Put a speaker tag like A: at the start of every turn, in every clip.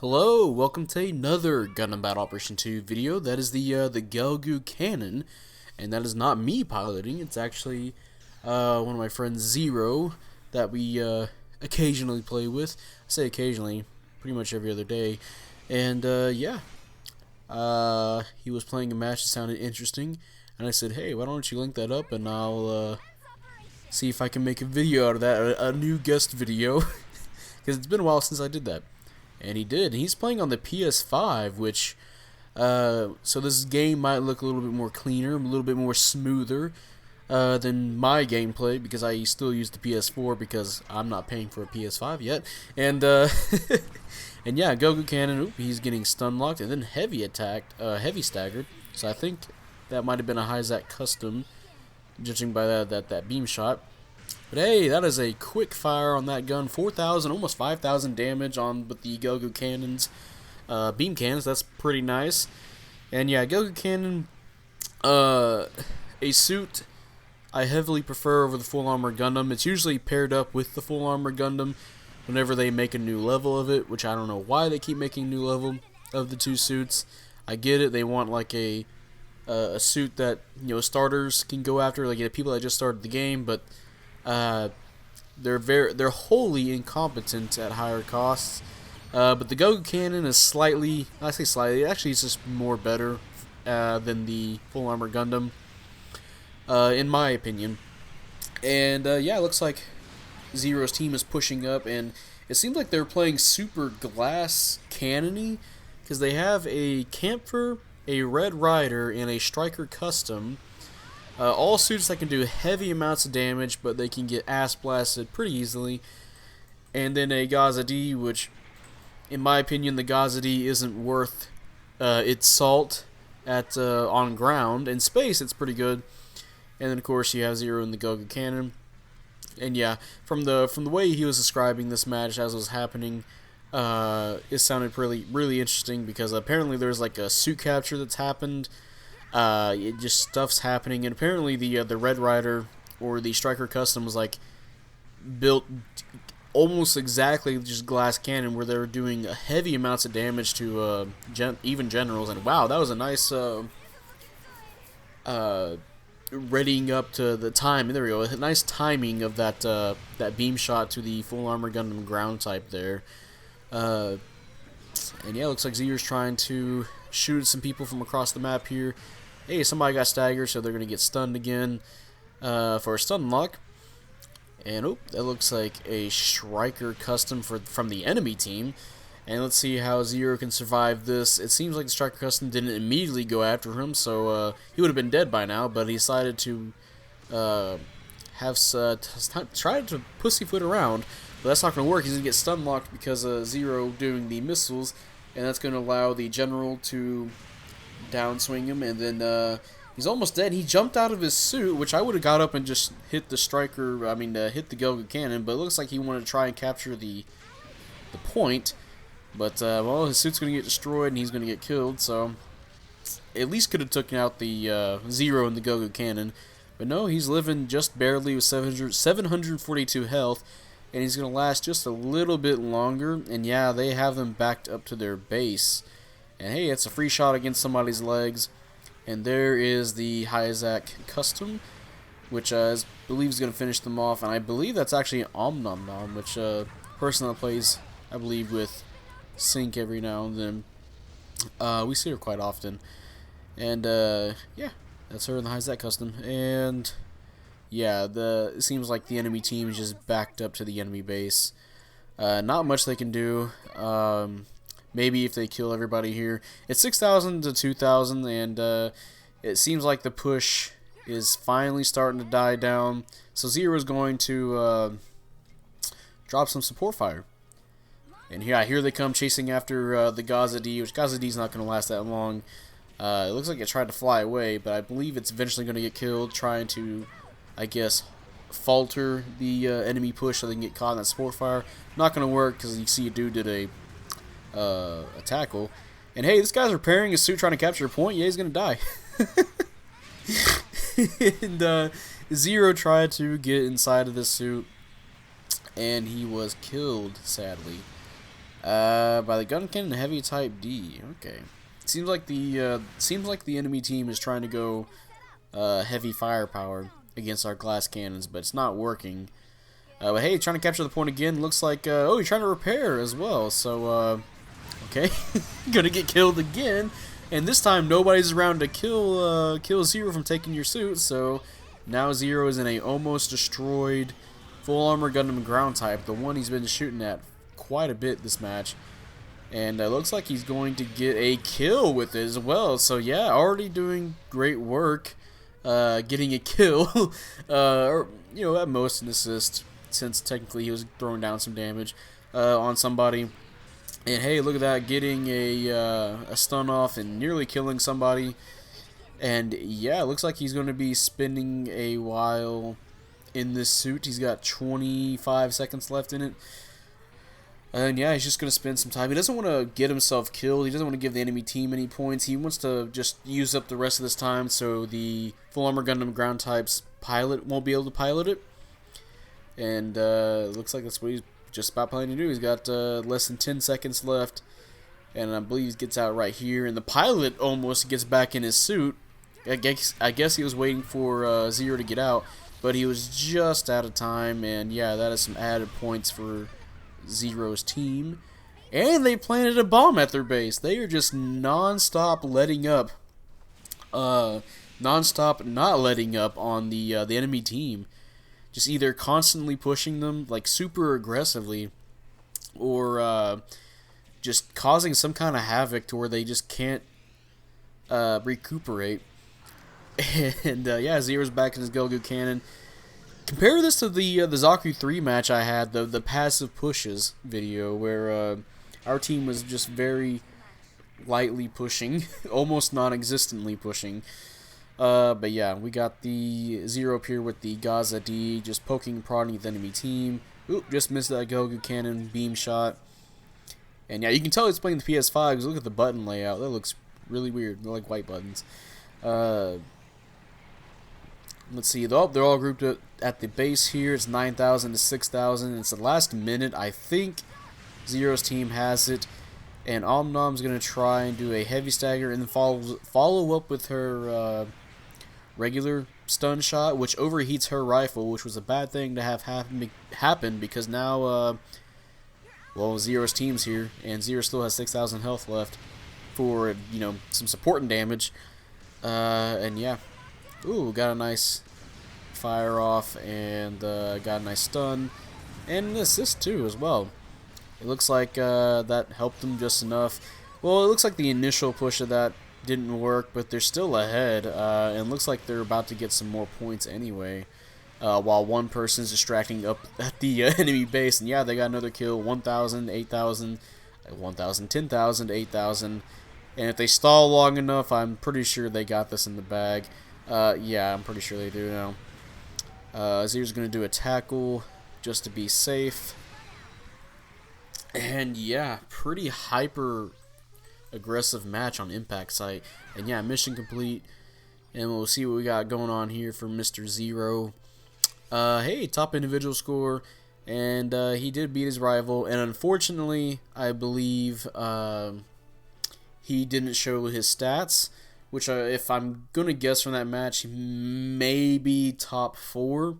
A: Hello, welcome to another Gundam Battle Operation 2 video. That is the Gelgu cannon, and that is not me piloting. It's actually one of my friends, Zero, that we occasionally play with. I say occasionally, pretty much every other day. And yeah, he was playing a match that sounded interesting, and I said, hey, why don't you link that up, and I'll see if I can make a video out of that, a new guest video, because it's been a while since I did that. And he did. He's playing on the Ps5, which, so this game might look a little bit more cleaner, a little bit more smoother than my gameplay, because I still use the PS4 because I'm not paying for a PS5 yet. And and yeah, Goku Cannon, he's getting stun locked, and then heavy attacked, heavy staggered. So I think that might have been a Hijacked custom, judging by that beam shot. But hey, that is a quick fire on that gun. 4,000, almost 5,000 damage on with the Goku cannons, beam cannons. That's pretty nice. And yeah, Goku cannon, a suit I heavily prefer over the full armor Gundam. It's usually paired up with the full armor Gundam whenever they make a new level of it, which I don't know why they keep making new level of the two suits. I get it. They want like a suit that starters can go after, like people that just started the game, but they're wholly incompetent at higher costs. But the Goku cannon is slightly, I say slightly, actually it's just more better than the full armor Gundam, in my opinion. And yeah, it looks like Zero's team is pushing up, and it seems like they're playing super glass cannony, because they have a Camphor, a Red Rider, and a Striker custom. All suits that can do heavy amounts of damage, but they can get ass blasted pretty easily. And then a Gaza D, which, in my opinion, the Gaza D isn't worth its salt at on ground. In space, it's pretty good. And then, of course, you have Zero in the Goku cannon. And yeah, from the way he was describing this match as it was happening, it sounded really interesting, because apparently there's like a suit capture that's happened. It just stuff's happening, and apparently the Red Rider or the Striker custom was like built almost exactly just glass cannon, where they were doing heavy amounts of damage to even generals. And wow, that was a nice readying up to the time. And there we go, a nice timing of that beam shot to the full armor Gundam ground type there. And yeah, it looks like Zero's trying to shoot some people from across the map here. Hey, somebody got staggered, so they're going to get stunned again for a stun lock. And oh, that looks like a Striker custom from the enemy team. And let's see how Zero can survive this. To seems like the Striker custom didn't immediately go after him, so he would have been dead by now, but he decided to try to pussyfoot around. But that's not going to work. He's going to get stun locked because Zero doing the missiles, and that's going to allow the general to downswing him, and then he's almost dead. He jumped out of his suit, which I would have got up and just hit the Striker, hit the Goku cannon, but it looks like he wanted to try and capture the point. But, well, his suit's going to get destroyed, and he's going to get killed, so at least could have taken out the Zero in the Goku cannon. But no, he's living just barely with 742 health, and he's going to last just a little bit longer. And yeah, they have them backed up to their base. And hey, it's a free shot against somebody's legs. And there is the Hijacked custom, which I believe is going to finish them off. And I believe that's actually Om Nom Nom, which person that plays, I believe, with Sync every now and then. We see her quite often. And yeah, that's her in the Hijacked custom. And yeah, it seems like the enemy team is just backed up to the enemy base. Not much they can do. Maybe if they kill everybody here. It's 6,000 to 2,000, and it seems like the push is finally starting to die down. So Zero is going to drop some support fire. And here they come chasing after the Gaza D, which Gaza D is not going to last that long. It looks like it tried to fly away, but I believe it's eventually going to get killed, trying to, I guess, falter the enemy push so they can get caught in that support fire. Not going to work, because you see a dude did a tackle. And hey, this guy's repairing his suit trying to capture a point. Yeah, he's going to die. And Zero tried to get inside of this suit, and he was killed, sadly. By the gun cannon heavy type D. Okay. Seems like the enemy team is trying to go heavy firepower against our glass cannons, but it's not working. But hey, trying to capture the point again. Looks like oh, you're trying to repair as well. So okay, gonna get killed again, and this time nobody's around to kill Zero from taking your suit. So now Zero is in a almost destroyed full armor Gundam ground type, the one he's been shooting at quite a bit this match. And looks like he's going to get a kill with it as well. So yeah, already doing great work, getting a kill, or you know, at most an assist, since technically he was throwing down some damage on somebody. And hey, look at that, getting a stun off and nearly killing somebody. And yeah, it looks like he's going to be spending a while in this suit. He's got 25 seconds left in it. And yeah, he's just going to spend some time. He doesn't want to get himself killed. He doesn't want to give the enemy team any points. He wants to just use up the rest of this time so the full armor Gundam ground type's pilot won't be able to pilot it. And looks like that's what he's just about planning to do. He's got less than 10 seconds left. And I believe he gets out right here. And the pilot almost gets back in his suit. I guess he was waiting for Zero to get out. But he was just out of time. And yeah, that is some added points for Zero's team. And they planted a bomb at their base. They are just non-stop letting up. Non-stop not letting up on the enemy team. Just either constantly pushing them, like super aggressively, or just causing some kind of havoc to where they just can't recuperate. And yeah, Zero's back in his Gogu cannon. Compare this to the Zaku 3 match I had, the passive pushes video, where our team was just very lightly pushing, almost non-existently pushing. But yeah, we got the Zero up here with the Gaza D, just poking and prodding the enemy team. Oop, just missed that Gogu cannon beam shot. And yeah, you can tell it's playing the Ps5 because look at the button layout. That looks really weird. They're like white buttons. Let's see, they're all grouped at the base here. It's 9,000 to 6,000. It's the last minute. I think Zero's team has it. And Omnom's going to try and do a heavy stagger and then follow up with her regular stun shot, which overheats her rifle, which was a bad thing to have happen because now, well, Zero's team's here, and Zero still has 6,000 health left for, you know, some supporting damage. And yeah. Ooh, got a nice fire off, and got a nice stun, and an assist too as well. It looks like that helped them just enough. Well, it looks like the initial push of that didn't work, but they're still ahead, and it looks like they're about to get some more points anyway, while one person's distracting up at the enemy base. And yeah, they got another kill, 1,000, 8,000, 1,000, 10,000, 8,000. And if they stall long enough, I'm pretty sure they got this in the bag. Yeah, I'm pretty sure they do now. Zero's going to do a tackle just to be safe. And yeah, pretty hyper aggressive match on impact site. And yeah, mission complete. And we'll see what we got going on here for Mr. Zero. Hey, top individual score. And he did beat his rival. And unfortunately, I believe he didn't show his stats. Which, if I'm going to guess from that match, maybe top 4.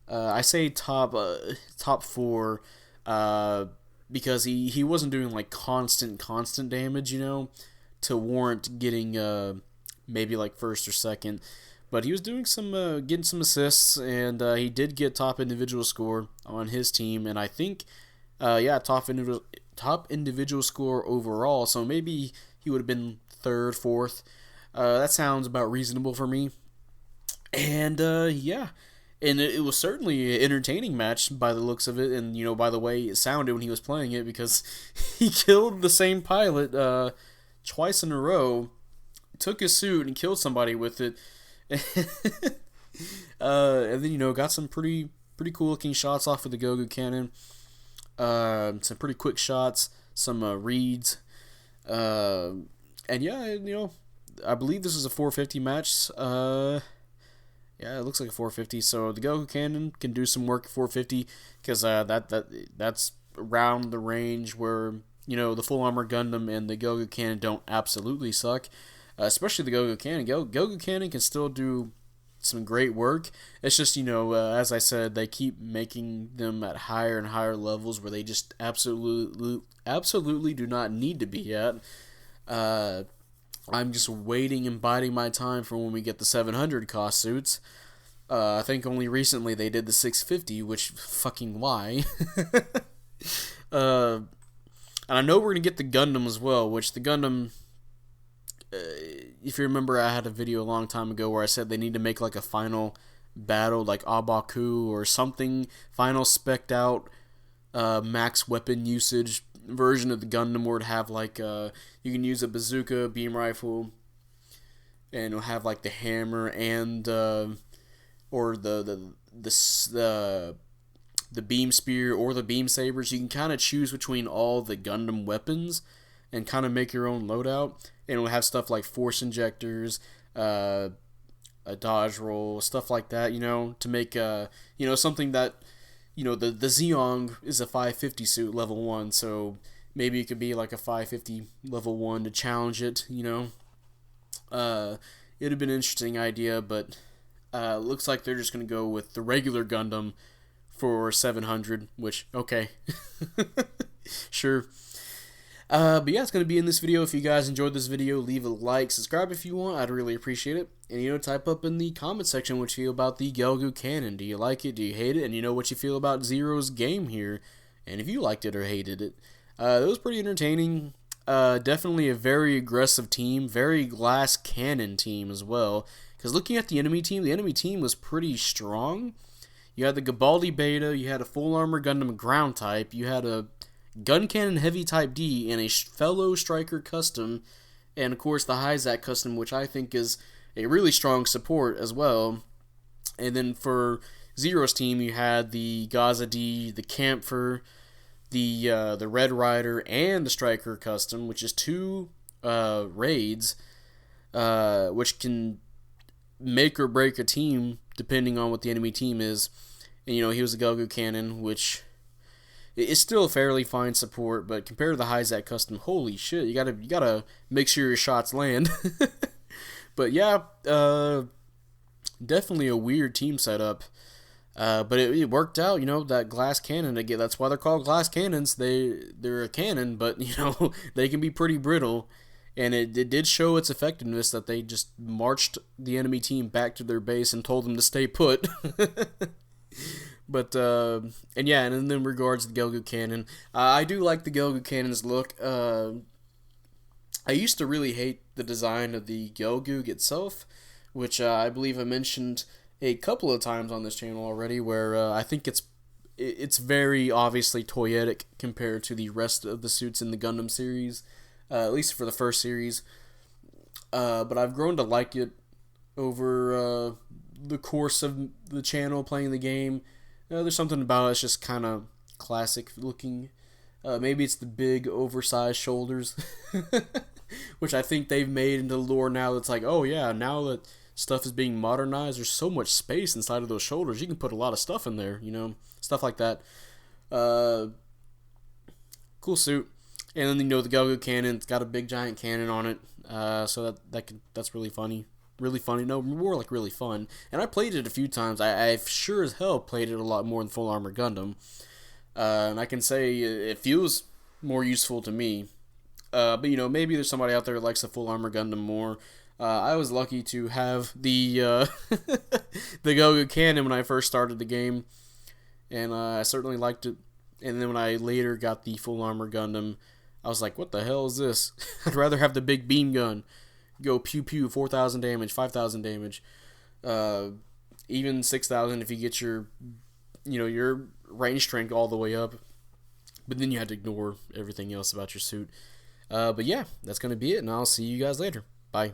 A: I say top 4 because he wasn't doing like constant damage, you know, to warrant getting maybe like first or second. But he was doing some getting some assists, and he did get top individual score on his team, and I think yeah, top individual score overall. So maybe he would have been third, fourth. That sounds about reasonable for me. And yeah, and it was certainly an entertaining match by the looks of it, and you know, by the way it sounded when he was playing it, because he killed the same pilot twice in a row, took his suit and killed somebody with it. And then, you know, got some pretty cool looking shots off with the Gogu cannon. Some pretty quick shots, some reads, and yeah, you know, I believe this is a 450 match. Yeah, it looks like a 450. So the Goku Cannon can do some work at 450 because that's around the range where, you know, the full armor Gundam and the Go-Go Cannon don't absolutely suck. Especially the Go-Go Cannon. Go-Go Cannon can still do some great work. It's just, you know, as I said, they keep making them at higher and higher levels where they just absolutely do not need to be at. I'm just waiting and biding my time for when we get the 700 cost suits. I think only recently they did the 650, which fucking why? And I know we're gonna get the Gundam as well, which the Gundam, if you remember, I had a video a long time ago where I said they need to make like a final battle, like Abaku or something, final specced out, max weapon usage version of the Gundam, where it have like you can use a bazooka, beam rifle, and it'll have like the hammer and or the beam spear or the beam sabers. You can kind of choose between all the Gundam weapons and kind of make your own loadout. And it'll have stuff like force injectors, a dodge roll, stuff like that, you know, to make, you know, something that, you know, the Zeong is a 550 suit level 1, so maybe it could be like a 550 level 1 to challenge it, you know. It'd have been an interesting idea, but looks like they're just going to go with the regular Gundam for 700, which, okay. Sure. But yeah, it's going to be in this video. If you guys enjoyed this video, leave a like, subscribe if you want. I'd really appreciate it. And, you know, type up in the comment section what you feel about the Go-Go Cannon. Do you like it? Do you hate it? And, you know, what you feel about Zero's game here. And if you liked it or hated it. It was pretty entertaining. Definitely a very aggressive team. Very glass cannon team as well. Because looking at the enemy team was pretty strong. You had the Gabaldi Beta. You had a full armor Gundam ground type. You had a Gun Cannon Heavy Type D and a fellow Striker Custom, and of course the Hijacked Custom, which I think is a really strong support as well. And then for Zero's team, you had the Gaza D, the Camphor, the Red Rider, and the Striker Custom, which is 2 raids, which can make or break a team depending on what the enemy team is. And you know, he was a Go-Go Cannon, which it's still a fairly fine support, but compared to the Hijacked Custom, holy shit, you gotta make sure your shots land. But yeah, definitely a weird team setup. But it worked out, you know, that glass cannon again. That's why they're called glass cannons. They're a cannon, but you know, they can be pretty brittle. And it did show its effectiveness that they just marched the enemy team back to their base and told them to stay put. But, and yeah, and in regards to the Go-Go Cannon, I do like the Go-Go Cannon's look. I used to really hate the design of the Go-Go itself, which I believe I mentioned a couple of times on this channel already, where I think it's very obviously toyetic compared to the rest of the suits in the Gundam series, at least for the first series. But I've grown to like it over the course of the channel playing the game. There's something about it, it's just kind of classic looking. Maybe it's the big oversized shoulders, which I think they've made into lore now. That's like, oh yeah, now that stuff is being modernized, there's so much space inside of those shoulders. You can put a lot of stuff in there, you know, stuff like that. Cool suit. And then, you know, the Go-Go Cannon, it's got a big giant cannon on it, so that's really funny. Really funny, no, more like really fun. And I played it a few times. I've sure as hell played it a lot more than Full Armor Gundam. And I can say it feels more useful to me. But, you know, maybe there's somebody out there that likes the Full Armor Gundam more. I was lucky to have the the Go-Go Cannon when I first started the game. And I certainly liked it. And then when I later got the Full Armor Gundam, I was like, what the hell is this? I'd rather have the big beam gun. Go pew pew, 4,000 damage, 5,000 damage, even 6,000 if you get your, you know, your range strength all the way up. But then you had to ignore everything else about your suit. But yeah, that's going to be it, and I'll see you guys later. Bye.